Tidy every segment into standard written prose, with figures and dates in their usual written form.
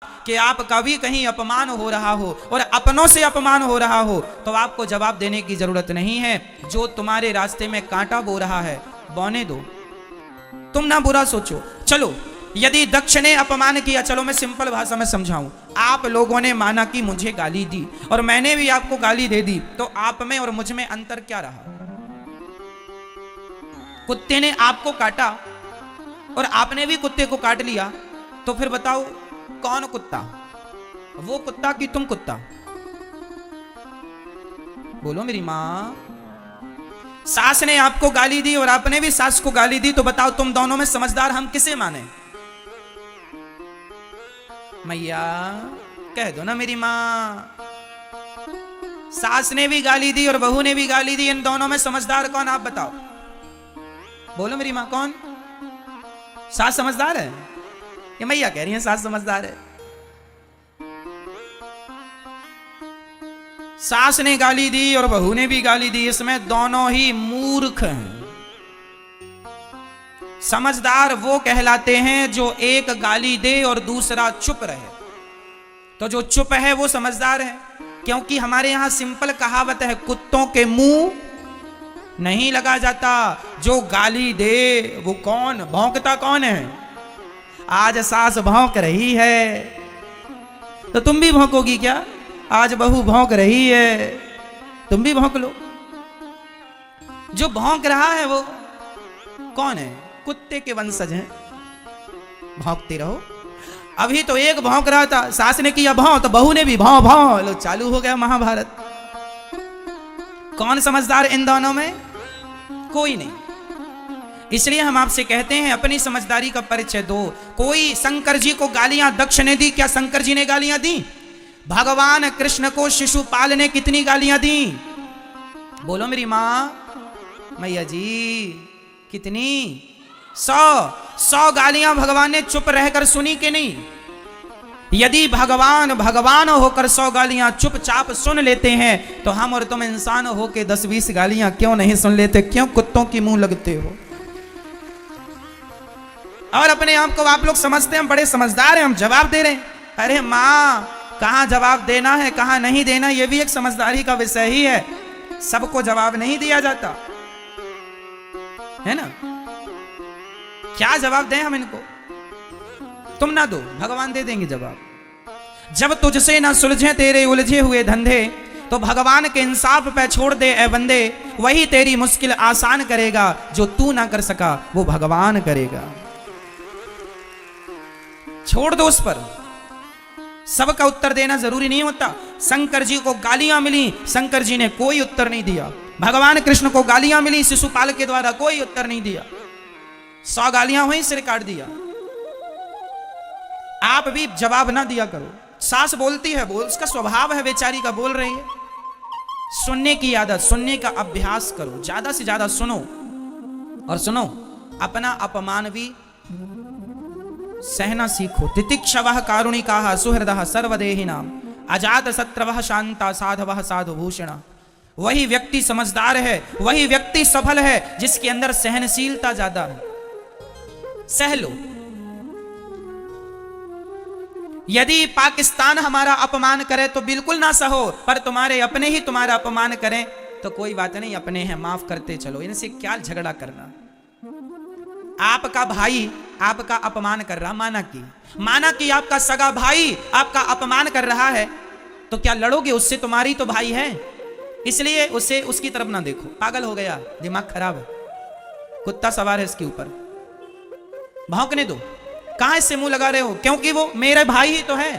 कि आपका भी कहीं अपमान हो रहा हो और अपनों से अपमान हो रहा हो, तो आपको जवाब देने की जरूरत नहीं है। जो तुम्हारे रास्ते में कांटा बो रहा है, बोने दो, तुम ना बुरा सोचो। चलो, यदि दक्ष ने अपमान किया, चलो मैं सिंपल भाषा में समझाऊं, आप लोगों ने माना कि मुझे गाली दी और मैंने भी आपको गाली दे दी, तो आप में और मुझ में अंतर क्या रहा? कुत्ते ने आपको काटा और आपने भी कुत्ते को काट लिया, तो फिर बताओ कौन कुत्ता? वो कुत्ता कि तुम कुत्ता? बोलो मेरी मां। सास ने आपको गाली दी और आपने भी सास को गाली दी, तो बताओ तुम दोनों में समझदार हम किसे माने? मैया कह दो ना मेरी मां। सास ने भी गाली दी और बहू ने भी गाली दी, इन दोनों में समझदार कौन? आप बताओ। बोलो मेरी मां, कौन? सास समझदार है? ये मैया कह रही है सास समझदार है। सास ने गाली दी और बहू ने भी गाली दी, इसमें दोनों ही मूर्ख हैं। समझदार वो कहलाते हैं जो एक गाली दे और दूसरा चुप रहे, तो जो चुप है वो समझदार है। क्योंकि हमारे यहां सिंपल कहावत है, कुत्तों के मुंह नहीं लगा जाता। जो गाली दे वो कौन भौंकता कौन है? आज सास भौंक रही है तो तुम भी भौंकोगी क्या? आज बहू भौंक रही है, तुम भी भौंक लो। जो भौंक रहा है वो कौन है? कुत्ते के वंशज हैं, भौंकते रहो। अभी तो एक भौंक रहा था, सास ने किया भौं तो बहू ने भी भौं भौं, लो चालू हो गया महाभारत। कौन समझदार इन दोनों में? कोई नहीं। इसलिए हम आपसे कहते हैं अपनी समझदारी का परिचय दो। कोई शंकर जी को गालियां दक्ष ने दी, क्या शंकर जी ने गालियां दी? भगवान कृष्ण को शिशुपाल ने कितनी गालियां दी? बोलो मेरी मां। मैया जी कितनी? 100 गालियां भगवान ने चुप रहकर सुनी कि नहीं? यदि भगवान होकर 100 गालियां चुपचाप सुन लेते हैं, तो हम और तुम इंसान होकर 10-20 गालियां क्यों नहीं सुन लेते? क्यों कुत्तों की मुंह लगते हो? और अपने आप को आप लोग समझते हैं हम बड़े समझदार हैं, हम जवाब दे रहे हैं। अरे मां, कहां जवाब देना है कहां नहीं देना, यह भी एक समझदारी का विषय ही है। सबको जवाब नहीं दिया जाता है ना। क्या जवाब दें हम इनको? तुम ना दो, भगवान दे देंगे जवाब। जब तुझसे ना सुलझे तेरे उलझे हुए धंधे, तो भगवान के इंसाफ पे छोड़ दे ए बंदे। वही तेरी मुश्किल आसान करेगा, जो तू ना कर सका वो भगवान करेगा। छोड़ दो उस पर। सबका उत्तर देना जरूरी नहीं होता। शंकर जी को गालियां मिली, शंकर जी ने कोई उत्तर नहीं दिया। भगवान कृष्ण को गालियां मिली शिशुपाल के द्वारा, कोई उत्तर नहीं दिया। 100 गालियां हुई, सिर काट दिया। आप भी जवाब ना दिया करो। सास बोलती है, बोल, उसका स्वभाव है, बेचारी का बोल रही है। सुनने की आदत, सुनने का अभ्यास करो, ज्यादा से ज्यादा सुनो। और सुनो, अपना अपमान भी सहना सीखो। तितिक्षवः कारुणिकाः सुहृदः सर्वदेहिनां अजात शत्रवः शांता साधवः साधुभूषण। वही व्यक्ति समझदार है, वही व्यक्ति सफल है जिसके अंदर सहनशीलता ज्यादा है। सह लो। यदि पाकिस्तान हमारा अपमान करे तो बिल्कुल ना सहो, पर तुम्हारे अपने ही तुम्हारा अपमान करें तो कोई बात नहीं, अपने हैं, माफ करते चलो। इनसे क्या झगड़ा करना। आपका भाई आपका अपमान कर रहा, माना कि आपका सगा भाई आपका अपमान कर रहा है, तो क्या लड़ोगे उससे? तुम्हारी तो भाई है, इसलिए उसे उसकी तरफ ना देखो। पागल हो गया, दिमाग खराब है, कुत्ता सवार है इसके ऊपर, भौंकने दो। कहां इससे मुंह लगा रहे हो? क्योंकि वो मेरे भाई ही तो है।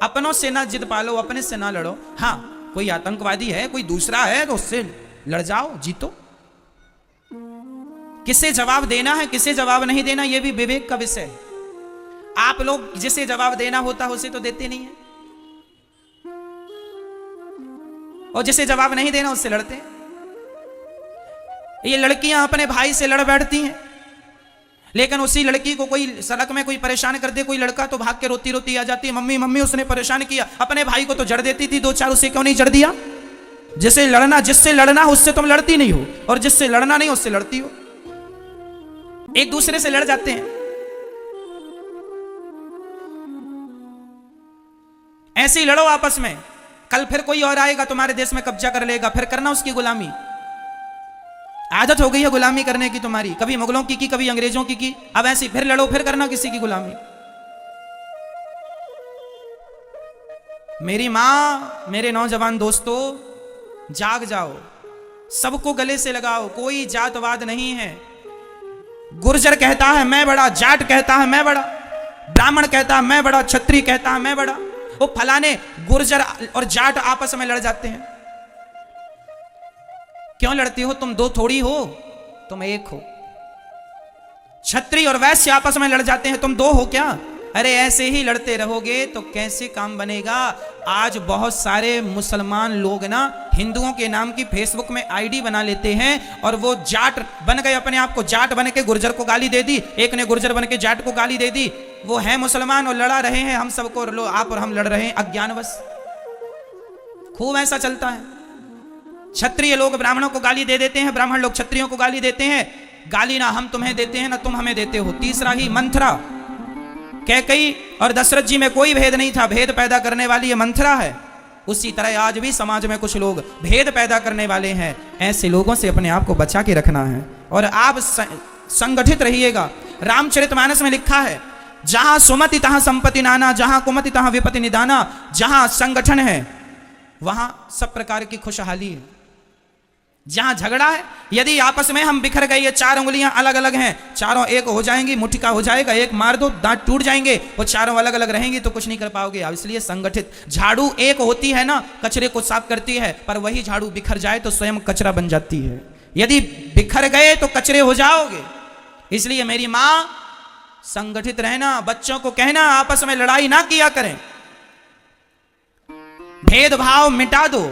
अपनों से ना जिद पालो, अपने से ना लड़ो। हाँ, कोई आतंकवादी है, कोई दूसरा है, तो उससे लड़ जाओ, जीतो। किसे जवाब देना है, किसे जवाब नहीं देना, यह भी विवेक का विषय है। आप लोग जिसे जवाब देना होता है उसे तो देते नहीं है, और जिसे जवाब नहीं देना उससे लड़ते हैं। ये लड़कियां अपने भाई से लड़ बैठती हैं, लेकिन उसी लड़की को कोई सड़क में कोई परेशान कर दे, कोई लड़का, तो भाग के रोती रोती आ जाती है, मम्मी मम्मी उसने परेशान किया। अपने भाई को तो जड़ देती थी 2-4, उसे क्यों नहीं जड़ दिया? जिससे लड़ना उससे तुम लड़ती नहीं हो, और जिससे लड़ना नहीं उससे लड़ती हो। एक दूसरे से लड़ जाते हैं। ऐसे ही लड़ो आपस में। कल फिर कोई और आएगा तुम्हारे देश में कब्जा कर लेगा, फिर करना उसकी गुलामी। आदत हो गई है गुलामी करने की तुम्हारी, कभी मुगलों की कभी अंग्रेजों की। अब ऐसी फिर लड़ो, फिर करना किसी की गुलामी। मेरी मां, मेरे नौजवान दोस्तों, जाग जाओ, सबको गले से लगाओ। कोई जातवाद नहीं है। गुर्जर कहता है मैं बड़ा, जाट कहता है मैं बड़ा, ब्राह्मण कहता है मैं बड़ा, क्षत्रिय कहता है मैं बड़ा। वो फलाने गुर्जर और जाट आपस में लड़ जाते हैं। क्यों लड़ते हो? तुम दो थोड़ी हो, तुम एक हो। क्षत्रिय और वैश्य आपस में लड़ जाते हैं, तुम दो हो क्या? अरे ऐसे ही लड़ते रहोगे तो कैसे काम बनेगा? आज बहुत सारे मुसलमान लोग ना हिंदुओं के नाम की फेसबुक में आईडी बना लेते हैं और वो जाट बन गए, अपने आप को जाट बन के गुर्जर को गाली दे दी, एक ने गुर्जर बन के जाट को गाली दे दी। वो है मुसलमान और लड़ा रहे हैं हम सबको, आप और हम लड़ रहे हैं अज्ञानवश। खूब ऐसा चलता है। क्षत्रिय लोग ब्राह्मणों को गाली दे देते हैं, ब्राह्मण लोग क्षत्रियों को गाली देते हैं। गाली ना हम तुम्हें देते हैं ना तुम हमें देते हो। तीसरा ही मंथरा, कैकई और दशरथ जी में कोई भेद नहीं था, भेद पैदा करने वाली ये मंथरा है। उसी तरह आज भी समाज में कुछ लोग भेद पैदा करने वाले हैं। ऐसे लोगों से अपने आप को बचा के रखना है और आप संगठित रहिएगा। रामचरितमानस में लिखा है, जहां सुमति तहां संपत्ति नाना, जहां कुमति तहां विपत्ति निदाना। जहां संगठन है वहां सब प्रकार की खुशहाली है। जहां झगड़ा है, यदि आपस में हम बिखर गए, ये चार उंगलियां अलग अलग हैं, चारों एक हो जाएंगी, मुट्ठी का हो जाएगा, एक मार दो दांत टूट जाएंगे। वो चारों अलग अलग रहेंगी तो कुछ नहीं कर पाओगे आप। इसलिए संगठित। झाड़ू एक होती है ना, कचरे को साफ करती है, पर वही झाड़ू बिखर जाए तो स्वयं कचरा बन जाती है। यदि बिखर गए तो कचरे हो जाओगे। इसलिए मेरी मां, संगठित रहना। बच्चों को कहना आपस में लड़ाई ना किया करें, भेदभाव मिटा दो।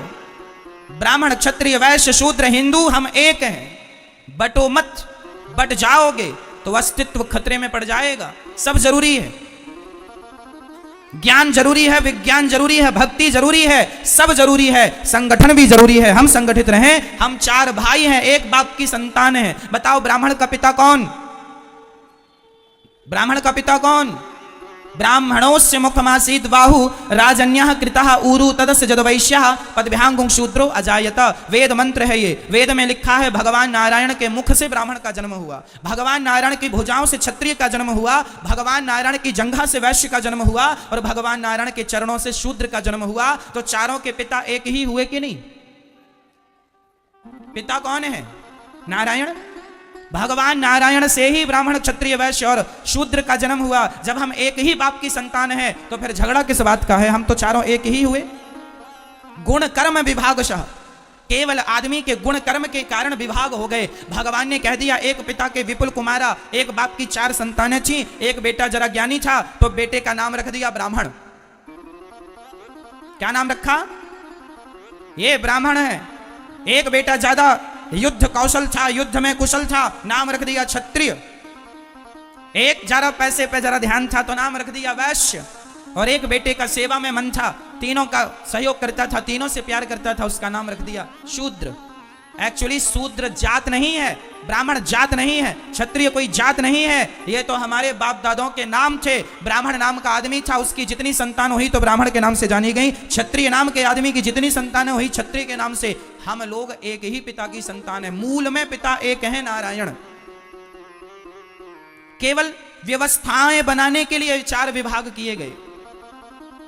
ब्राह्मण क्षत्रिय वैश्य शूद्र हिंदू हम एक हैं। बटो मत, बट जाओगे तो अस्तित्व खतरे में पड़ जाएगा। सब जरूरी है, ज्ञान जरूरी है, विज्ञान जरूरी है, भक्ति जरूरी है, सब जरूरी है, संगठन भी जरूरी है। हम संगठित रहें। हम चार भाई हैं, एक बाप की संतान है। बताओ ब्राह्मण का पिता कौन? ब्राह्मण का पिता कौन? ब्राह्मणोस्य मुखमासीद बाहु राजन्यः कृतः ऊरु तदस्य जदवैश्यः पदभ्यांगुं शूद्रो अजायत। वेद मंत्र है ये। वेद में लिखा है भगवान नारायण के मुख से ब्राह्मण का जन्म हुआ, भगवान नारायण की भुजाओं से क्षत्रिय का जन्म हुआ, भगवान नारायण की जंघा से वैश्य का जन्म हुआ और भगवान नारायण के चरणों से शूद्र का जन्म हुआ। तो चारों के पिता एक ही हुए कि नहीं? पिता कौन है? नारायण। भगवान नारायण से ही ब्राह्मण क्षत्रिय वैश्य और शूद्र का जन्म हुआ। जब हम एक ही बाप की संतान है तो फिर झगड़ा किस बात का है? हम तो चारों एक ही हुए। गुण कर्म विभागशः, केवल आदमी के गुण कर्म के कारण विभाग हो गए। भगवान ने कह दिया एक पिता के विपुल कुमारा, एक बाप की चार संतानें थी, एक बेटा जरा ज्ञानी था तो बेटे का नाम रख दिया ब्राह्मण। क्या नाम रखा? ये ब्राह्मण है। एक बेटा ज्यादा युद्ध कौशल था, युद्ध में कुशल था, नाम रख दिया क्षत्रिय। एक जरा पैसे पे जरा ध्यान था तो नाम रख दिया वैश्य। और एक बेटे का सेवा में मन था, तीनों का सहयोग करता था, तीनों से प्यार करता था, उसका नाम रख दिया शूद्र। एक्चुअली शूद्र जात नहीं है, ब्राह्मण जात नहीं है, क्षत्रिय कोई जात नहीं है। ये तो हमारे बाप दादाओं के नाम थे। ब्राह्मण नाम का आदमी था, उसकी जितनी संतान हुई तो ब्राह्मण के नाम से जानी गई। क्षत्रिय नाम के आदमी की जितनी संतानें हुई क्षत्रिय के नाम से। हम लोग एक ही पिता की संतान है। मूल में पिता एक है, नारायण। केवल व्यवस्थाएं बनाने के लिए चार विभाग किए गए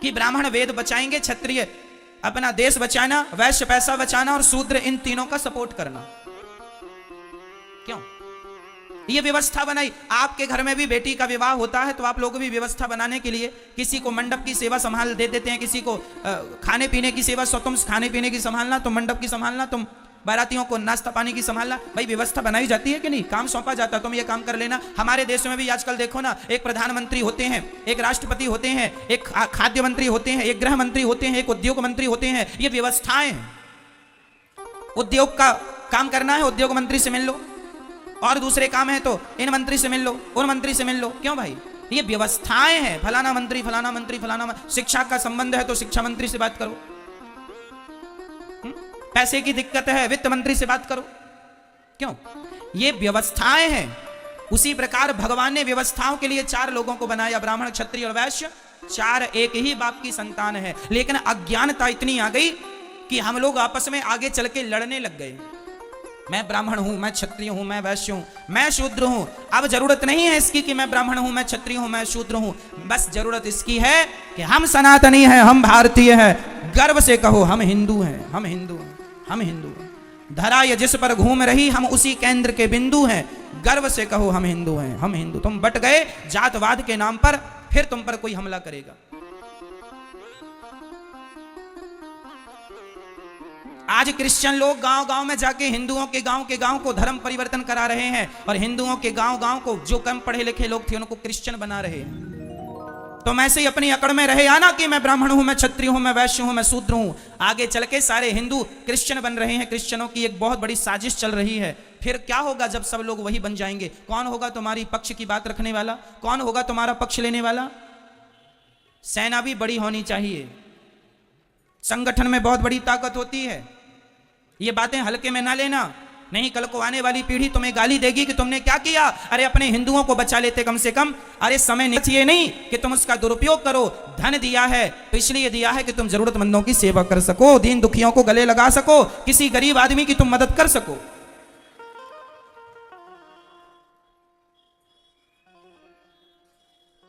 कि ब्राह्मण वेद बचाएंगे, क्षत्रिय अपना देश बचाना, वैश्य पैसा बचाना और शूद्र इन तीनों का सपोर्ट करना। क्यों ये व्यवस्था बनाई? आपके घर में भी बेटी का विवाह होता है तो आप लोग भी व्यवस्था बनाने के लिए किसी को मंडप की सेवा संभाल दे देते हैं, किसी को खाने पीने की सेवा, सो तुम खाने पीने की संभालना, तुम मंडप की संभालना, तुम बारातियों को नाश्ता पानी की संभालना। भाई व्यवस्था बनाई जाती है कि नहीं? काम सौंपा जाता, तुम ये काम कर लेना। हमारे देश में भी आजकल देखो ना, एक प्रधानमंत्री होते हैं, एक राष्ट्रपति होते हैं, एक खाद्य मंत्री होते हैं, एक गृह मंत्री होते हैं, एक उद्योग मंत्री होते हैं। ये व्यवस्थाएं हैं। उद्योग का काम करना है, उद्योग मंत्री से मिल लो, और दूसरे काम है तो इन मंत्री से मिल लो, उन मंत्री से मिल लो। क्यों भाई? ये व्यवस्थाएं हैं। फलाना मंत्री, फलाना मंत्री, फलाना। शिक्षा का संबंध है तो शिक्षा मंत्री से बात करो। पैसे की दिक्कत है, वित्त मंत्री से बात करो। क्यों? ये व्यवस्थाएं हैं। उसी प्रकार भगवान ने व्यवस्थाओं के लिए चार लोगों को बनाया, ब्राह्मण क्षत्रिय और वैश्य। चार एक ही बाप की संतान है, लेकिन अज्ञानता इतनी आ गई कि हम लोग आपस में आगे चल के लड़ने लग गए। मैं ब्राह्मण हूं, मैं क्षत्रिय हूं, मैं वैश्य हूं, मैं शूद्र हूं। अब जरूरत नहीं है इसकी कि मैं ब्राह्मण हूं, मैं क्षत्रिय हूं, मैं शूद्र हूं। बस जरूरत इसकी है कि हम सनातनी हैं, हम भारतीय हैं। गर्व से कहो हम हिंदू हैं, हम हिंदू हैं, हम हिंदू हैं। धरा ये जिस पर घूम रही हम उसी केंद्र के बिंदु हैं। गर्व से कहो हम हिंदू हैं, हम हिंदू। तुम बट गए जातवाद के नाम पर, फिर तुम पर कोई हमला करेगा। आज क्रिश्चियन लोग गांव-गांव में जाके हिंदुओं के गांव को धर्म परिवर्तन करा रहे हैं, और हिंदुओं के गांव को जो कम पढ़े लिखे लोग थे उनको क्रिश्चियन बना रहे हैं। तुम ऐसे ही अपनी अकड़ में रहे आना कि मैं ब्राह्मण हूं, मैं क्षत्रिय हूं, मैं वैश्य हूं, मैं शूद्र हूं। आगे चल के सारे हिंदू क्रिश्चियन बन रहे हैं। क्रिश्चियनों की एक बहुत बड़ी साजिश चल रही है। फिर क्या होगा जब सब लोग वही बन जाएंगे? कौन होगा तुम्हारी पक्ष की बात रखने वाला? कौन होगा तुम्हारा पक्ष लेने वाला? सेना भी बड़ी होनी चाहिए। संगठन में बहुत बड़ी ताकत होती है। ये बातें हल्के में ना लेना, नहीं कल को आने वाली पीढ़ी तुम्हें गाली देगी कि तुमने क्या किया। अरे अपने हिंदुओं को बचा लेते कम से कम। अरे समय चाहिए नहीं कि तुम उसका दुरुपयोग करो। धन दिया है तो इसलिए दिया है कि तुम जरूरतमंदों की सेवा कर सको, दीन दुखियों को गले लगा सको, किसी गरीब आदमी की तुम मदद कर सको।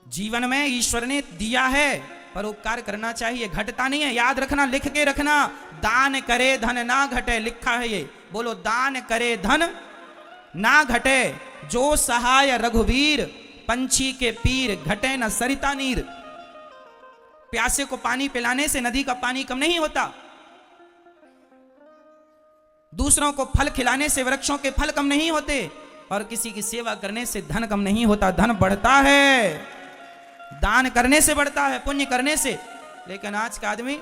जीवन में ईश्वर ने दिया है पर उपकार करना चाहिए, घटता नहीं है। याद रखना, लिख के रखना, दान करे धन ना घटे, लिखा है ये। बोलो, दान करे धन ना घटे, जो सहाय रघुवीर, पंछी के पीर, घटे न सरिता नीर। प्यासे को पानी पिलाने से नदी का पानी कम नहीं होता। दूसरों को फल खिलाने से वृक्षों के फल कम नहीं होते, और किसी की सेवा करने से धन कम नहीं होता। धन बढ़ता है, दान करने से बढ़ता है, पुण्य करने से। लेकिन आज का आदमी,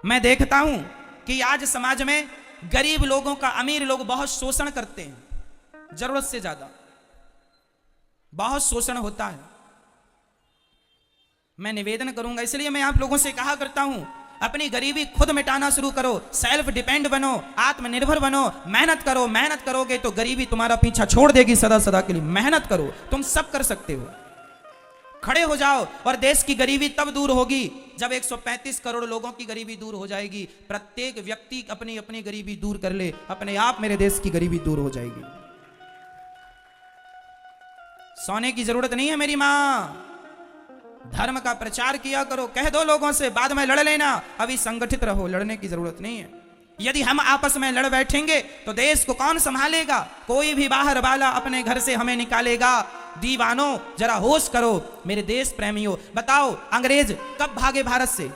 मैं देखता हूं कि आज समाज में गरीब लोगों का अमीर लोग बहुत शोषण करते हैं, जरूरत से ज्यादा बहुत शोषण होता है। मैं निवेदन करूंगा, इसलिए मैं आप लोगों से कहा करता हूं, अपनी गरीबी खुद मिटाना शुरू करो, सेल्फ डिपेंड बनो, आत्मनिर्भर बनो, मेहनत करो। मेहनत करोगे तो गरीबी तुम्हारा पीछा छोड़ देगी सदा सदा के लिए। मेहनत करो, तुम सब कर सकते हो। खड़े हो जाओ, और देश की गरीबी तब दूर होगी जब 135 करोड़ लोगों की गरीबी दूर हो जाएगी। प्रत्येक व्यक्ति अपनी अपनी गरीबी दूर कर ले, अपने आप मेरे देश की गरीबी दूर हो जाएगी। सोने की जरूरत नहीं है मेरी मां। धर्म का प्रचार किया करो, कह दो लोगों से, बाद में लड़ लेना। अभी संगठित रहो, लड़ने की जरूरत नहीं है। यदि हम आपस में लड़ बैठेंगे तो देश को कौन संभालेगा? कोई भी बाहर वाला अपने घर से हमें निकालेगा। दीवानों, जरा होश करो मेरे देश प्रेमियों। बताओ, अंग्रेज कब भागे भारत से?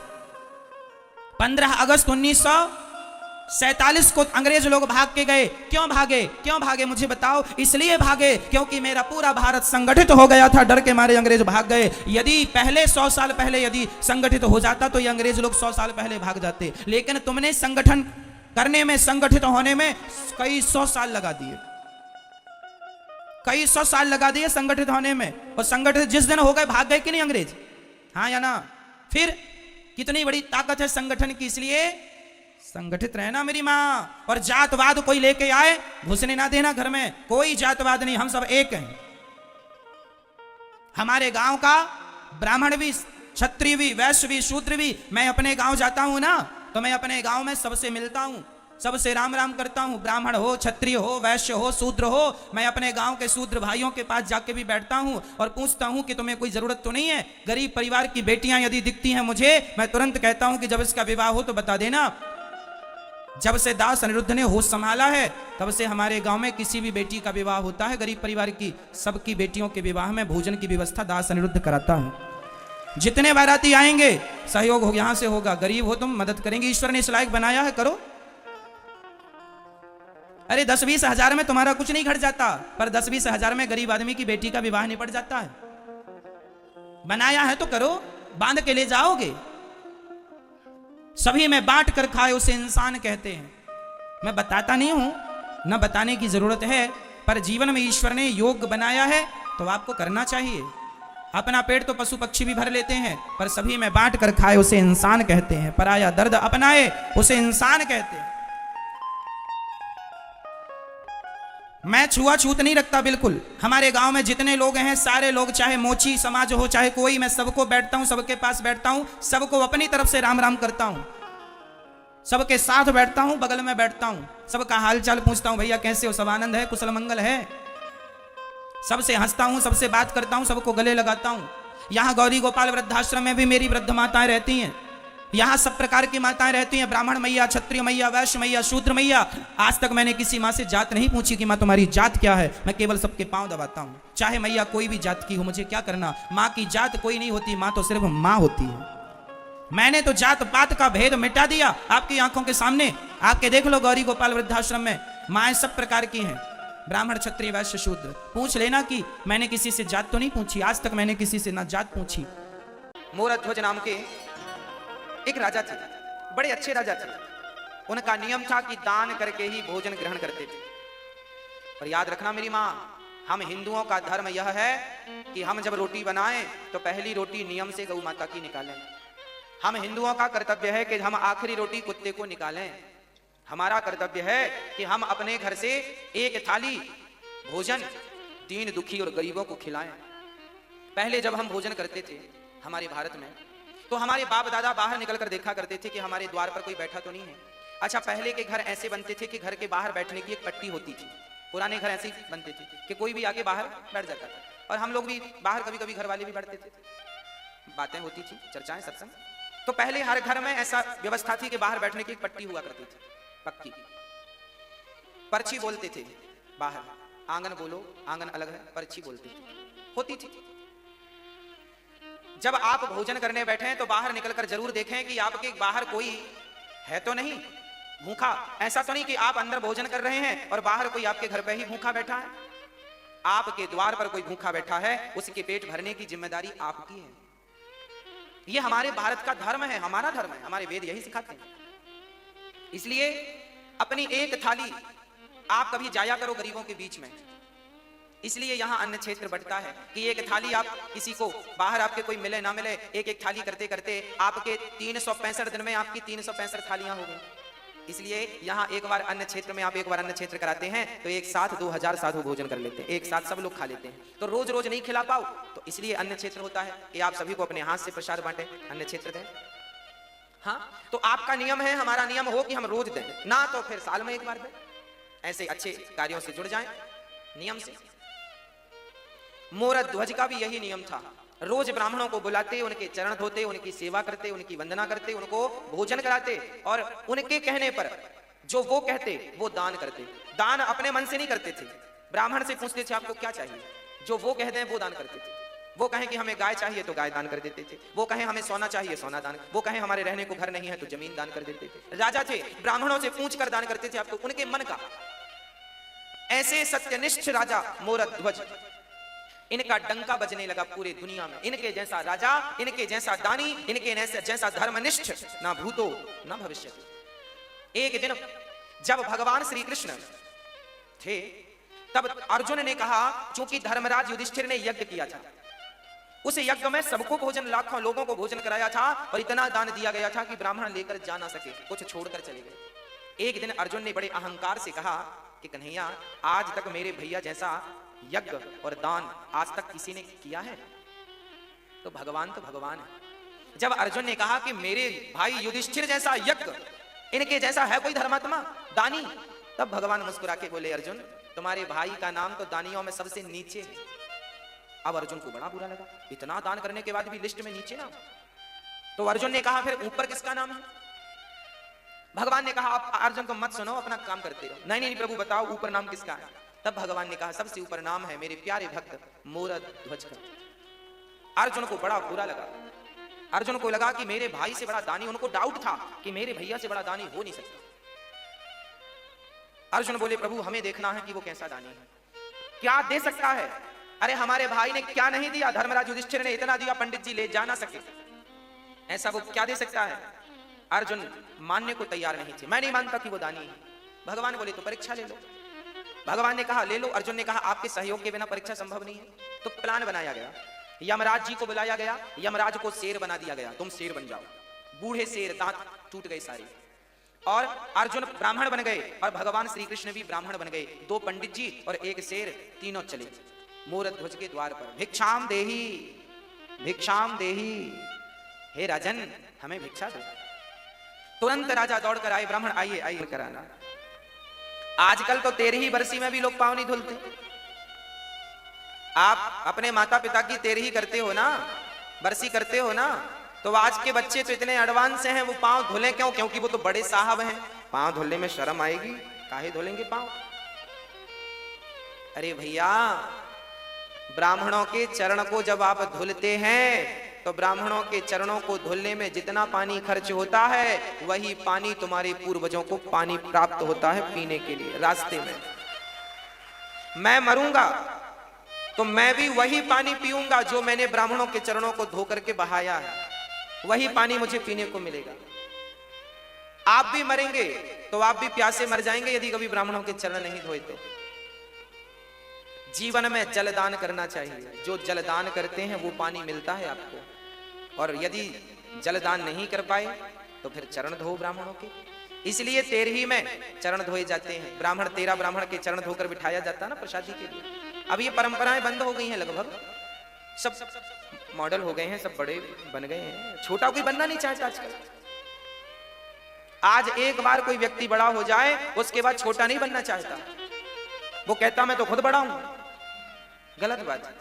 15 अगस्त 1947 को अंग्रेज लोग भाग के गए। क्यों भागे? क्यों भागे मुझे बताओ। इसलिए भागे क्योंकि मेरा पूरा भारत संगठित हो गया था। डर के मारे अंग्रेज भाग गए। यदि पहले 100 साल पहले यदि संगठित हो जाता तो ये अंग्रेज लोग 100 साल पहले भाग जाते। लेकिन तुमने संगठन करने में, संगठित होने में कई 100 साल लगा दिए, कई 100 साल लगा दिए संगठित होने में। और संगठित जिस दिन हो गए, भाग गए कि नहीं अंग्रेज? हाँ या ना? फिर कितनी बड़ी ताकत है संगठन की। इसलिए संगठित रहना मेरी मां। और जातवाद कोई लेके आए, घुसने ना देना घर में। कोई जातवाद नहीं, हम सब एक हैं। हमारे गांव का ब्राह्मण भी, क्षत्रिय भी, वैश्य भी, शूद्र भी। मैं अपने गांव जाता हूं ना, तो मैं अपने गांव में सबसे मिलता हूं, सबसे राम राम करता हूं। ब्राह्मण हो, क्षत्रिय हो, वैश्य हो, शूद्र हो, मैं अपने गांव के शूद्र भाइयों के पास जाके भी बैठता हूं और पूछता हूं कि तुम्हें कोई जरूरत तो नहीं है? गरीब परिवार की बेटियां यदि दिखती हैं मुझे, मैं तुरंत कहता हूं कि जब इसका विवाह हो तो बता देना। जब से दास अनिरुद्ध ने होश संभाला है, तब से हमारे गांव में किसी भी बेटी का विवाह होता है गरीब परिवार की, सबकी बेटियों के विवाह में भोजन की व्यवस्था दास अनिरुद्ध कराता है। जितने बाराती आएंगे सहयोग हो, यहां से होगा। गरीब हो तुम, मदद करेंगे। ईश्वर ने इस लायक बनाया है, करो। अरे 10-20 हजार में तुम्हारा कुछ नहीं घट जाता, पर 10-20 हजार में गरीब आदमी की बेटी का विवाह निपट जाता है। बनाया है तो करो, बांध के ले जाओगे। सभी में बांट कर खाए उसे इंसान कहते हैं। मैं बताता नहीं हूं, न बताने की जरूरत है, पर जीवन में ईश्वर ने योग बनाया है तो आपको करना चाहिए। अपना पेट तो पशु पक्षी भी भर लेते हैं, पर सभी में बांट कर खाए उसे इंसान कहते हैं। पराया दर्द अपनाए उसे इंसान कहते हैं। मैं छुआछूत नहीं रखता बिल्कुल। हमारे गांव में जितने लोग हैं सारे लोग, चाहे मोची समाज हो चाहे कोई, मैं सबको बैठता हूं, सबके पास बैठता हूं, सबको अपनी तरफ से राम राम करता हूं, सबके साथ बैठता हूं, बगल में बैठता हूं, सबका हालचाल पूछता हूं, भैया कैसे हो, सब आनंद है, कुशल मंगल है, सबसे हंसता हूं, सबसे बात करता हूं, सबको गले लगाता हूं। यहां गौरी गोपाल वृद्धाश्रम में भी मेरी वृद्ध माताएं रहती हैं, यहां सब प्रकार की माताएं रहती हैं, ब्राह्मण मैया, क्षत्रिय मैया, वैश्य मैया, शूद्र मैया। आज तक मैंने किसी मां से जात नहीं पूछी कि मां तुम्हारी जात क्या है, मैं केवल सबके पांव दबाता हूं, चाहे मैया कोई भी जात की हो, मुझे क्या करना। मां की जात कोई नहीं होती, मां तो सिर्फ मां होती है। मैंने तो जात पात का भेद मिटा दिया आपकी आंखों के सामने। आके देख लो गौरी गोपाल वृद्धाश्रम में माएं सब प्रकार की हैं, ब्राह्मण, क्षत्रिय, वैश्य, शूद्र। पूछ लेना कि मैंने किसी से जात तो नहीं पूछी, आज तक मैंने किसी से ना जात पूछी। मोरध्वज नाम के एक राजा थे, बड़े अच्छे राजा थे। उनका नियम था कि दान करके ही भोजन ग्रहण करते थे। और याद रखना मेरी मां, हम हिंदुओं का धर्म यह है कि हम जब रोटी बनाएं तो पहली रोटी नियम से गौ माता की निकालें। हम हिंदुओं का कर्तव्य है कि हम आखिरी रोटी कुत्ते को निकालें। हमारा कर्तव्य है कि हम अपने घर से एक थाली भोजन दीन दुखी और गरीबों को खिलाएं। पहले जब हम भोजन करते थे हमारे भारत में, तो हमारे बाप दादा बाहर निकलकर देखा करते थे कि हमारे द्वार पर कोई बैठा तो नहीं है। अच्छा, पहले के घर ऐसे बनते थे कि घर के बाहर बैठने की एक पट्टी होती थी। पुराने घर ऐसे बनते थे कि कोई भी आके बाहर बैठ जाता था, और हम लोग भी बाहर कभी कभी घर वाले भी बैठते थे, बातें होती थी, चर्चाएं, सत्संग। तो पहले हर घर में ऐसा व्यवस्था थी कि बाहर बैठने की एक पट्टी हुआ करती थी, पक्की। पर्ची बोलते थे बाहर, आंगन बोलो, आंगन अलग है, पर्ची बोलते थे, होती थी। जब आप भोजन करने बैठे हैं तो बाहर निकलकर जरूर देखें कि आपके बाहर कोई है तो नहीं भूखा। ऐसा तो नहीं कि आप अंदर भोजन कर रहे हैं और बाहर कोई आपके घर पे ही भूखा बैठा है। आपके द्वार पर कोई भूखा बैठा है, उसके पेट भरने की जिम्मेदारी आपकी है। यह हमारे भारत का धर्म है, हमारा धर्म है, हमारे वेद यही सिखाते हैं। इसलिए अपनी एक थाली आप कभी जाया करो गरीबों के बीच में। इसलिए यहां अन्न क्षेत्र बढ़ता है कि एक थाली आप किसी को, बाहर आपके कोई मिले ना मिले, एक एक थाली करते करते आपके 365 दिन में आपकी 365 थालियां हो गई। इसलिए यहां एक बार अन्न क्षेत्र में आप एक बार अन्न क्षेत्र कराते हैं तो एक साथ 2000 साधु भोजन कर लेते हैं, एक साथ सब लोग खा लेते हैं। तो रोज रोज नहीं खिला पाओ, तो इसलिए अन्न क्षेत्र होता है कि आप सभी को अपने हाथ से प्रसाद बांटे, अन्न क्षेत्र दें। हाँ, तो आपका नियम है, हमारा नियम हो कि हम रोज दें, ना तो फिर साल में एक बार दें। ऐसे अच्छे कार्यों से जुड़ जाएं नियम से। मोरध्वज का भी यही नियम था। रोज ब्राह्मणों को बुलाते, उनके चरण धोते, उनकी सेवा करते, उनकी वंदना करते, उनको भोजन कराते, और उनके कहने पर जो वो कहते वो दान करते। दान अपने मन से नहीं करते थे, ब्राह्मण से पूछते थे आपको क्या चाहिए, जो वो कहते हैं वो दान करते थे। वो कहें कि हमें गाय चाहिए तो गाय दान कर देते थे, वो कहें हमें सोना चाहिए सोना दान, वो कहें हमारे रहने को घर नहीं है तो जमीन दान कर देते थे। राजा थे, ब्राह्मणों से पूछ कर दान करते थे आपको उनके मन का। ऐसे सत्यनिष्ठ राजा मोरध्वज, इनका डंका बजने लगा पूरे दुनिया में। इनके जैसा राजा, इनके जैसा दानी, इनके जैसा धर्मनिष्ठ ना भूतो ना भविष्य। एक दिन जब भगवान श्री कृष्ण थे तब अर्जुन ने कहा, चूंकि धर्मराज युधिष्ठिर ने यज्ञ किया था, उस यज्ञ में सबको भोजन, लाखों लोगों को भोजन कराया था, और इतना दान दिया गया था कि ब्राह्मण लेकर जा ना सके, कुछ छोड़कर चले गए। एक दिन अर्जुन ने बड़े अहंकार से कहा कि कन्हैया, आज तक मेरे भैया जैसा यज्ञ और दान आज तक किसी ने किया है? तो भगवान है। जब अर्जुन ने कहा कि मेरे भाई युधिष्ठिर जैसा यज्ञ, इनके जैसा है कोई धर्मात्मा दानी, तब भगवान मुस्कुरा के बोले, अर्जुन तुम्हारे भाई का नाम तो दानियों में सबसे नीचे है। अब अर्जुन को बड़ा बुरा लगा, इतना दान करने के बाद भी लिस्ट में नीचे नाम। तो अर्जुन ने कहा, फिर ऊपर किसका नाम है? भगवान ने कहा, आप अर्जुन को मत सुनो, अपना काम करते रहो। नहीं प्रभु बताओ ऊपर नाम किसका है? तब भगवान ने कहा, सबसे ऊपर नाम है मेरे प्यारे भक्त मोरध्वज का। अर्जुन को बड़ा बुरा लगा। अर्जुन को लगा कि मेरे भाई से बड़ा दानी, उनको डाउट था कि मेरे भैया से बड़ा दानी हो नहीं सकता। अर्जुन बोले, प्रभु हमें देखना है कि वो कैसा दानी है, क्या दे सकता है? अरे हमारे भाई ने क्या नहीं दिया, धर्मराज युधिष्ठिर ने इतना दिया, पंडित जी ले जा ना सके, ऐसा वो क्या दे सकता है? अर्जुन मानने को तैयार नहीं थे, मैं नहीं मानता कि वो दानी है। भगवान बोले, तो परीक्षा ले लो। भगवान ने कहा, ले लो। अर्जुन ने कहा, आपके सहयोग के बिना परीक्षा संभव नहीं है। तो प्लान बनाया गया, यमराज जी को बुलाया गया, यमराज को शेर बना दिया गया, तुम शेर बन जाओ। बूढ़े शेर, दांत टूट गए सारे। और अर्जुन ब्राह्मण बन गए और भगवान श्री कृष्ण भी ब्राह्मण बन गए। 2 पंडित जी और 1 शेर, तीनों चले मोरध्वज के द्वार पर। भिक्षाम देही, भिक्षाम देही, हे राजन हमें भिक्षा दो। तुरंत राजा दौड़कर आए, ब्राह्मण आइए आइए कराना। आजकल तो 13ही बरसी में भी लोग पांव नहीं धुलते। आप अपने माता पिता की 13ही करते हो ना, बरसी करते हो ना, तो आज के बच्चे तो इतने एडवांस हैं, वो पांव धुले क्यों? क्योंकि वो तो बड़े साहब हैं, पांव धुलने में शर्म आएगी, काहे धुलेंगे पांव? अरे भैया, ब्राह्मणों के चरण को जब आप धुलते हैं तो ब्राह्मणों के चरणों को धुलने में जितना पानी खर्च होता है वही पानी तुम्हारे पूर्वजों को पानी प्राप्त होता है पीने के लिए रास्ते में। मैं मरूंगा तो मैं भी वही पानी पीऊंगा जो मैंने ब्राह्मणों के चरणों को धो करके बहाया है, वही पानी मुझे पीने को मिलेगा। आप भी मरेंगे तो आप भी प्यासे मर जाएंगे यदि कभी ब्राह्मणों के चरण नहीं धोए तो। जीवन में जलदान करना चाहिए, जो जलदान करते हैं वो पानी मिलता है आपको। और यदि जलदान नहीं कर पाए तो फिर चरण धो ब्राह्मणों के। इसलिए 13ही में चरण धोए जाते हैं। ब्राह्मण 13 ब्राह्मण के चरण धोकर बिठाया जाता है ना प्रसादी के लिए। अब ये परंपराएं बंद हो गई हैं, लगभग सब मॉडल हो गए हैं, सब बड़े बन गए हैं, छोटा कोई बनना नहीं चाहता आजकल। आज एक बार कोई व्यक्ति बड़ा हो जाए उसके बाद छोटा नहीं बनना चाहता, वो कहता मैं तो खुद बड़ा हूं। गलत बात है।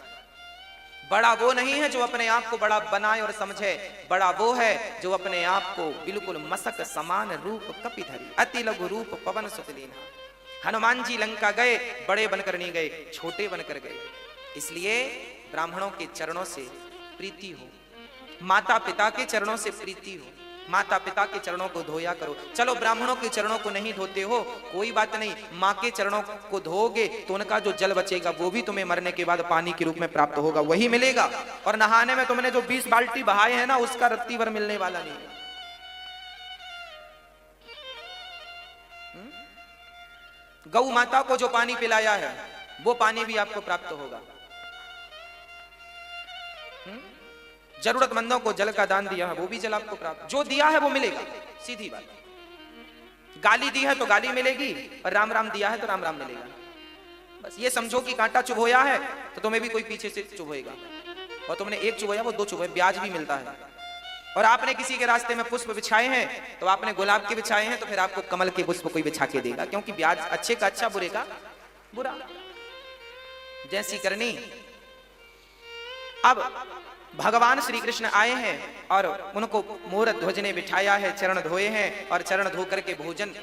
बड़ा वो नहीं है जो अपने आप को बड़ा बनाए और समझे, बड़ा वो है जो अपने आप को बिल्कुल मसक समान रूप कपिधरी अति लघु रूप पवन सुत लीना। हनुमान जी लंका गए, बड़े बनकर नहीं गए, छोटे बनकर गए। इसलिए ब्राह्मणों के चरणों से प्रीति हो, माता पिता के चरणों से प्रीति हो, माता पिता के चरणों को धोया करो। चलो ब्राह्मणों के चरणों को नहीं धोते हो, कोई बात नहीं, माँ के चरणों को धोगे तो उनका जो जल बचेगा वो भी तुम्हें मरने के बाद पानी के रूप में प्राप्त होगा, वही मिलेगा। और नहाने में तुमने जो 20 बाल्टी बहाए हैं ना, उसका रत्ती भर मिलने वाला नहीं है। गौ माता को जो पानी पिलाया है वो पानी भी आपको प्राप्त होगा। जरूरतमंदों को जल का दान दिया है, वो भी जल आपको प्राप्त, जो दिया है वो मिलेगा, सीधी बात। गाली दी है तो गाली मिलेगी, और राम राम दिया है तो राम राम मिलेगा। बस ये समझो कि कांटा चुभोया है तो तुम्हें भी कोई पीछे से चुभोएगा, और तुमने एक चुभोया वो 2 चुभोए, ब्याज भी मिलता है। और आपने किसी के रास्ते में पुष्प बिछाए हैं तो आपने गुलाब के बिछाए हैं तो फिर आपको कमल के पुष्प कोई बिछा के देगा, क्योंकि ब्याज अच्छे का अच्छा, बुरे का बुरा, जैसी करनी। अब भगवान श्री कृष्ण आए हैं और उनको मोरध्वज ने बिठाया है, चरण धोए हैं, और चरण धो करके भोजन।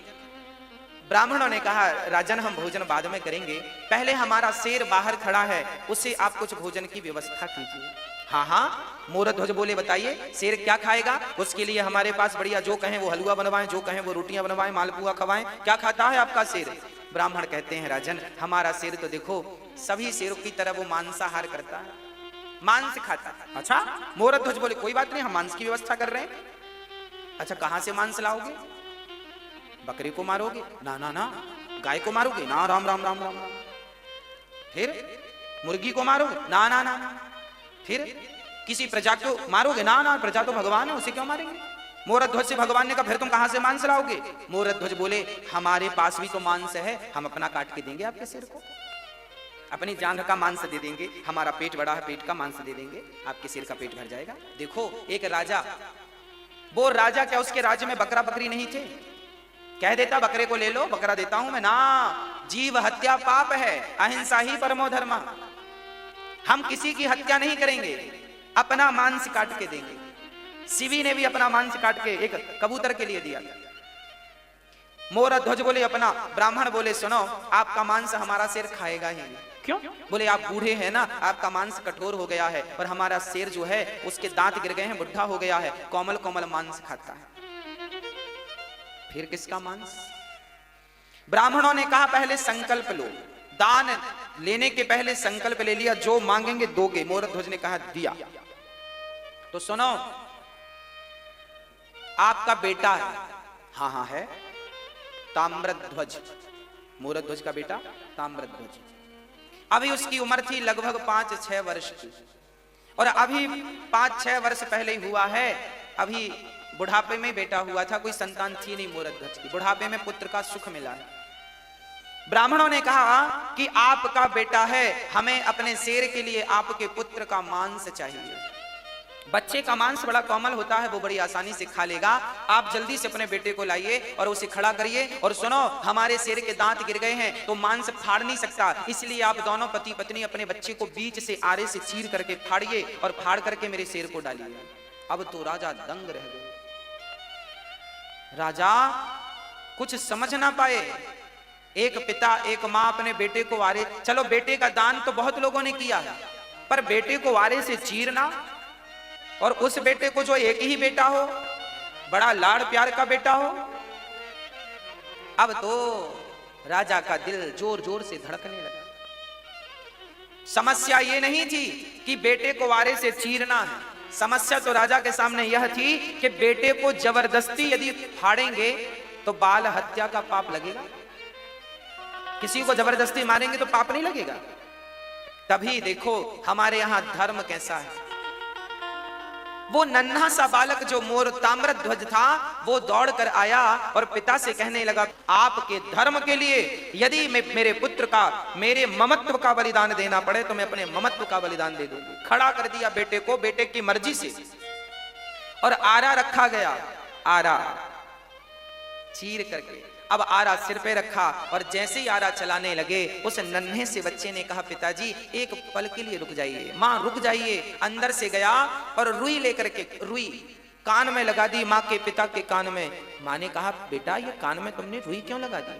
ब्राह्मणों ने कहा राजन हम भोजन बाद में करेंगे, पहले हमारा शेर बाहर खड़ा है, उससे आप कुछ भोजन की व्यवस्था कीजिए। हाँ हाँ, मोरध्वज बोले बताइए शेर क्या खाएगा? उसके लिए हमारे पास बढ़िया, जो कहें वो हलवा बनवाएं, जो कहें वो रोटियां बनवाएं, मालपुआ खवाएं। क्या खाता है आपका शेर? ब्राह्मण कहते हैं राजन हमारा शेर तो देखो सभी शेरों की तरह वो मांसाहार करता है, मांस खाता है। अच्छा, मोरध्वज बोले कोई बात नहीं, हम मांस की व्यवस्था कर रहे हैं। अच्छा, कहां से मांस लाओगे? बकरी को मारोगे? ना ना ना। गाय को मारोगे? ना, राम राम राम राम। फिर मुर्गी को मारोगे? ना ना ना। फिर किसी प्रजा को मारोगे? ना ना, प्रजा तो भगवान है, उसे क्यों मारेंगे? मोरध्वज से भगवान ने कहा फिर तुम कहां से मांस लाओगे? मोरध्वज बोले हमारे पास भी तो मांस है, हम अपना काट के देंगे आपके सिर को, अपनी जांघ का मांस दे देंगे, हमारा पेट बड़ा है, पेट का मांस दे देंगे, आपके सिर का पेट भर जाएगा। देखो एक राजा, वो राजा क्या उसके राज्य में बकरा बकरी नहीं थे? कह देता बकरे को ले लो, बकरा देता हूं मैं। ना, जीव हत्या पाप है, अहिंसा ही परमो धर्म। हम किसी की हत्या नहीं करेंगे, अपना मांस काट के देंगे। शिवी ने भी अपना मांस काट के एक कबूतर के लिए दिया। मोरध्वज बोले अपना, ब्राह्मण बोले सुनो आपका मांस हमारा शेर खाएगा ही नहीं। क्यों? बोले आप बूढ़े हैं ना, आपका मांस कठोर हो गया है, और हमारा शेर जो है उसके दांत गिर गए हैं, बुढ़ा हो गया है, कोमल कोमल मांस खाता है। फिर किसका मांस? ब्राह्मणों ने कहा पहले संकल्प लो, दान लेने के पहले संकल्प ले लिया, जो मांगेंगे दोगे। मोरध्वज ने कहा दिया। तो सुनो आपका बेटा है? हाँ हाँ है, ताम्रध्वज, मोरध्वज का बेटा ताम्रध्वज। अभी उसकी उम्र थी लगभग 5-6 वर्ष की, और अभी 5-6 वर्ष पहले हुआ है, अभी बुढ़ापे में बेटा हुआ था, कोई संतान थी नहीं मोरध्वज की, बुढ़ापे में पुत्र का सुख मिला है। ब्राह्मणों ने कहा कि आपका बेटा है, हमें अपने शेर के लिए आपके पुत्र का मांस चाहिए। बच्चे का मांस बड़ा कोमल होता है, वो बड़ी आसानी से खा लेगा। आप जल्दी से अपने बेटे को लाइए और उसे खड़ा करिए, और सुनो, हमारे शेर के दांत गिर गए हैं तो मांस फाड़ नहीं सकता, इसलिए आप दोनों पति पत्नी अपने बच्चे को बीच से आरे से चीर करके फाड़िए और फाड़ करके मेरे शेर को डालिए। अब तो राजा दंग रह गए। राजा कुछ समझ ना पाए। एक पिता एक मां अपने बेटे को आरे, चलो बेटे का दान तो बहुत लोगों ने किया है, पर बेटे को आरे से चीरना, और उस बेटे को जो एक ही बेटा हो, बड़ा लाड़ प्यार का बेटा हो। अब तो राजा का दिल जोर जोर से धड़कने लगा। समस्या ये नहीं थी कि बेटे को आरे से चीरना है, समस्या तो राजा के सामने यह थी कि बेटे को जबरदस्ती यदि फाड़ेंगे तो बाल हत्या का पाप लगेगा। किसी को जबरदस्ती मारेंगे तो पाप नहीं लगेगा। तभी देखो हमारे यहां धर्म कैसा है। वो नन्हा सा बालक जो मोर ताम्रध्वज था, वो दौड़ कर आया और पिता से कहने लगा, आपके धर्म के लिए यदि मेरे पुत्र का, मेरे ममत्व का बलिदान देना पड़े तो मैं अपने ममत्व का बलिदान दे दूंगी। खड़ा कर दिया बेटे को, बेटे की मर्जी से, और आरा रखा गया। आरा चीर करके अब आरा सिर पे रखा, और जैसे ही आरा चलाने लगे उस नन्हे से बच्चे ने कहा, पिताजी एक पल के लिए रुक जाइए, माँ रुक जाइए। अंदर से गया और रुई लेकर के, रुई कान में लगा दी, माँ के पिता के कान में। माँ ने कहा, बेटा ये कान में तुमने रुई क्यों लगा दी?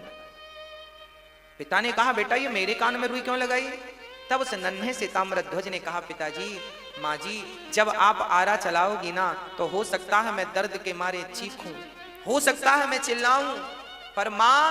पिता ने कहा, बेटा ये मेरे कान में रुई क्यों लगाई? तब उस नन्हे से ताम्रध्वज ने कहा, पिताजी, माँ जी, जब आप आरा चलाओगी ना तो हो सकता है मैं दर्द के मारे चीखूं, हो सकता है मैं चिल्लाऊं, पर मां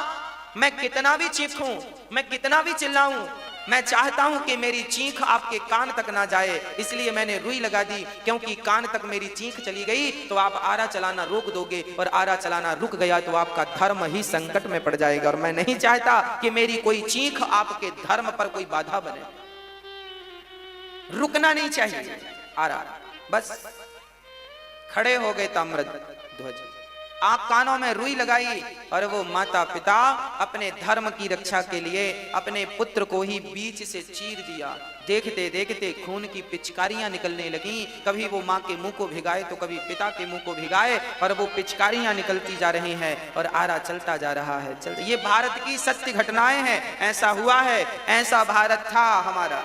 मैं कितना भी चीखूं, मैं कितना भी चिल्लाऊं, मैं चाहता हूं कि मेरी चीख आपके कान तक ना जाए, इसलिए मैंने रुई लगा दी, क्योंकि कान तक मेरी चीख चली गई तो आप आरा चलाना रोक दोगे, और आरा चलाना रुक गया तो आपका धर्म ही संकट में पड़ जाएगा, और मैं नहीं चाहता कि मेरी कोई चीख आपके धर्म पर कोई बाधा बने। रुकना नहीं चाहिए आरा। बस खड़े हो गए ताम्रध्वज, आंख कानों में रुई लगाई, और वो माता पिता अपने धर्म की रक्षा के लिए अपने पुत्र को ही बीच से चीर दिया। देखते देखते खून की पिचकारियां निकलने लगी, कभी वो माँ के मुंह को भिगाए तो कभी पिता के मुंह को भिगाए, और वो पिचकारियां निकलती जा रही हैं और आरा चलता जा रहा है। चलते, ये भारत की सत्य घटनाएं हैं, ऐसा हुआ है, ऐसा भारत था हमारा।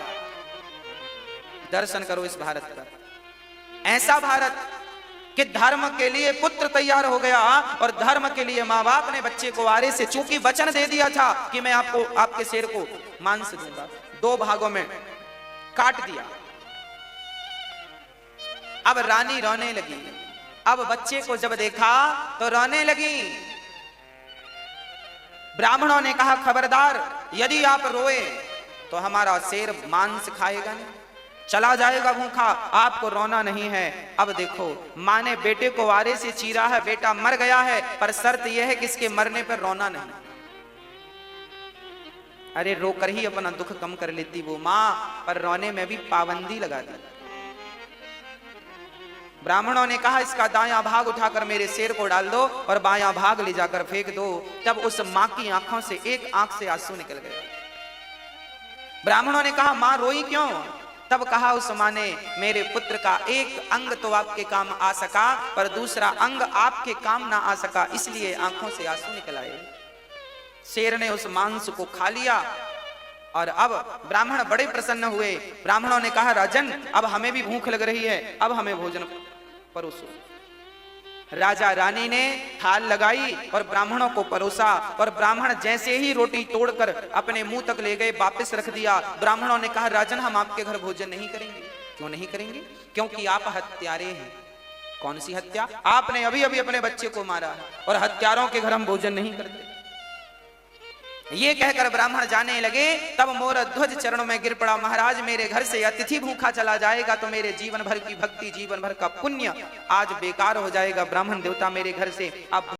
दर्शन करो इस भारत का, ऐसा भारत कि धर्म के लिए पुत्र तैयार हो गया, और धर्म के लिए माँ बाप ने बच्चे को आरे से, चूंकि वचन दे दिया था कि मैं आपको, आपके शेर को मांस दूंगा, 2 भागों में काट दिया। अब रानी रोने लगी। अब बच्चे को जब देखा तो रोने लगी। ब्राह्मणों ने कहा, खबरदार, यदि आप रोए तो हमारा शेर मांस खाएगा नहीं, चला जाएगा भूखा, आपको रोना नहीं है। अब देखो, माँ ने बेटे को आरे से चीरा है, बेटा मर गया है, पर शर्त यह है कि इसके मरने पर रोना नहीं। अरे रोकर ही अपना दुख कम कर लेती वो माँ, पर रोने में भी पाबंदी लगा दी। ब्राह्मणों ने कहा, इसका दायां भाग उठाकर मेरे शेर को डाल दो और बायां भाग ले जाकर फेंक दो। तब उस माँ की आंखों से एक आंख से आंसू निकल गए। ब्राह्मणों ने कहा, माँ रोई क्यों? तब कहा उस माँ ने, मेरे पुत्र का एक अंग तो आपके काम आ सका, पर दूसरा अंग आपके काम ना आ सका, इसलिए आंखों से आंसू निकल आए। शेर ने उस मांस को खा लिया, और अब ब्राह्मण बड़े प्रसन्न हुए। ब्राह्मणों ने कहा, राजन, अब हमें भी भूख लग रही है, अब हमें भोजन परोसो। राजा रानी ने थाल लगाई और ब्राह्मणों को परोसा, और ब्राह्मण जैसे ही रोटी तोड़कर अपने मुंह तक ले गए, वापस रख दिया। ब्राह्मणों ने कहा, राजन, हम आपके घर भोजन नहीं करेंगे। क्यों नहीं करेंगे? क्योंकि आप हत्यारे हैं। कौन सी हत्या? आपने अभी अभी अपने बच्चे को मारा है, और हत्यारों के घर हम भोजन नहीं करते। ये कहकर ब्राह्मण जाने लगे। तब मोरध्वज चरणों में गिर पड़ा, महाराज, मेरे घर से अतिथि भूखा चला जाएगा तो मेरे जीवन भर की भक्ति, जीवन भर का पुण्य आज बेकार हो जाएगा। ब्राह्मण देवता, मेरे घर से आप